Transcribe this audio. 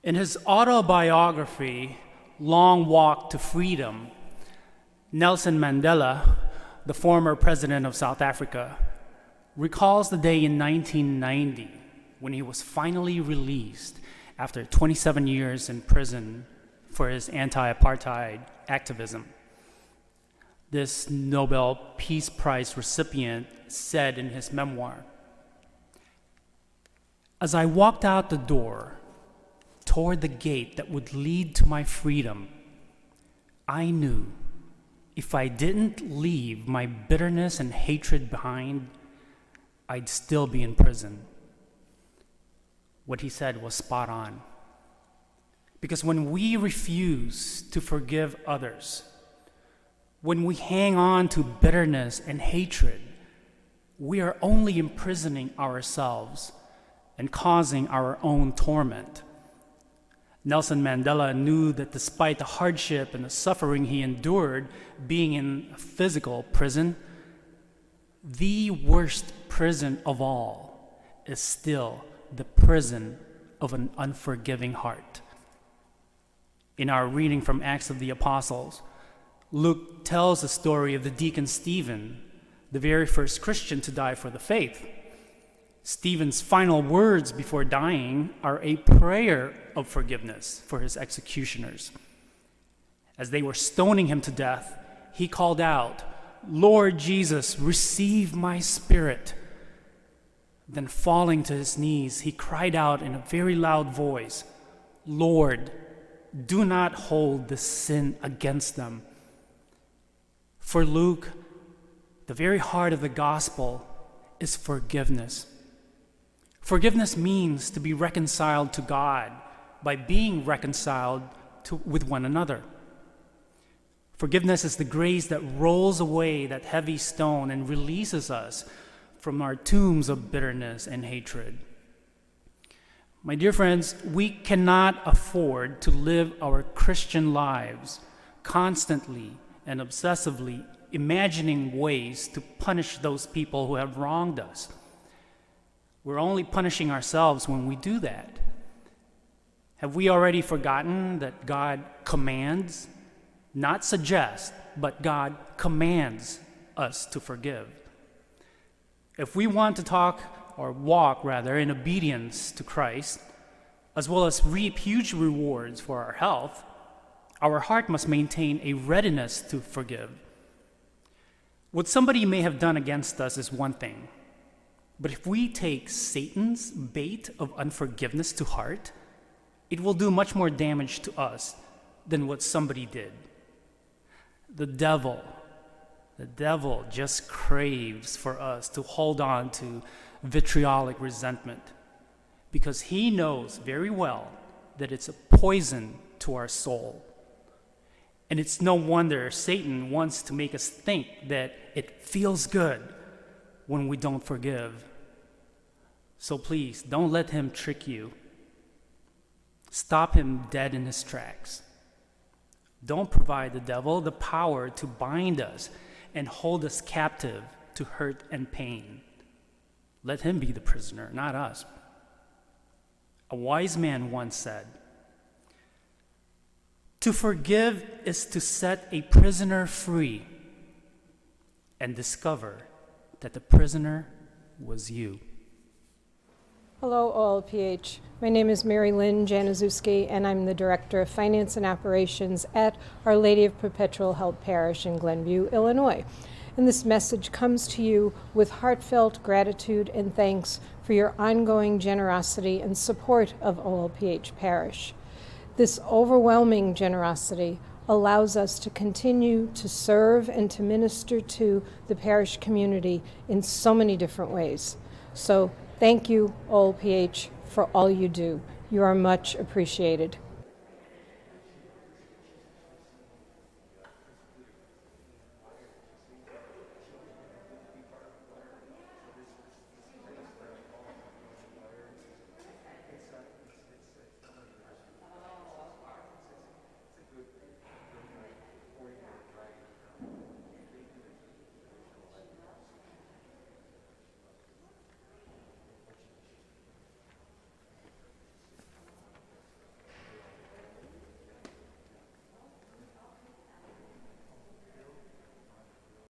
In his autobiography, Long Walk to Freedom, Nelson Mandela, the former president of South Africa, recalls the day in 1990 when he was finally released after 27 years in prison for his anti-apartheid activism. This Nobel Peace Prize recipient said in his memoir, "As I walked out the door toward the gate that would lead to my freedom, I knew if I didn't leave my bitterness and hatred behind, I'd still be in prison." What he said was spot on. Because when we refuse to forgive others, when we hang on to bitterness and hatred, we are only imprisoning ourselves and causing our own torment. Nelson Mandela knew that despite the hardship and the suffering he endured being in a physical prison, the worst prison of all is still the prison of an unforgiving heart. In our reading from Acts of the Apostles, Luke tells the story of the deacon Stephen, the very first Christian to die for the faith. Stephen's final words before dying are a prayer of forgiveness for his executioners. As they were stoning him to death, he called out, "Lord Jesus, receive my spirit." Then falling to his knees, he cried out in a very loud voice, "Lord, do not hold this sin against them." For Luke, the very heart of the gospel is forgiveness. Forgiveness means to be reconciled to God by being reconciled with one another. Forgiveness is the grace that rolls away that heavy stone and releases us from our tombs of bitterness and hatred. My dear friends, we cannot afford to live our Christian lives constantly and obsessively imagining ways to punish those people who have wronged us. We're only punishing ourselves when we do that. Have we already forgotten that God commands, not suggests, but God commands us to forgive? If we want to walk in obedience to Christ, as well as reap huge rewards for our health, our heart must maintain a readiness to forgive. What somebody may have done against us is one thing, but if we take Satan's bait of unforgiveness to heart, it will do much more damage to us than what somebody did. The devil just craves for us to hold on to vitriolic resentment because he knows very well that it's a poison to our soul. And it's no wonder Satan wants to make us think that it feels good when we don't forgive. So please, don't let him trick you. Stop him dead in his tracks. Don't provide the devil the power to bind us and hold us captive to hurt and pain. Let him be the prisoner, not us. A wise man once said, "To forgive is to set a prisoner free and discover that the prisoner was you." Hello, OLPH. My name is Mary Lynn Januszewski, and I'm the Director of Finance and Operations at Our Lady of Perpetual Help Parish in Glenview, Illinois. And this message comes to you with heartfelt gratitude and thanks for your ongoing generosity and support of OLPH Parish. This overwhelming generosity allows us to continue to serve and to minister to the parish community in so many different ways. So thank you, OLPH, for all you do. You are much appreciated.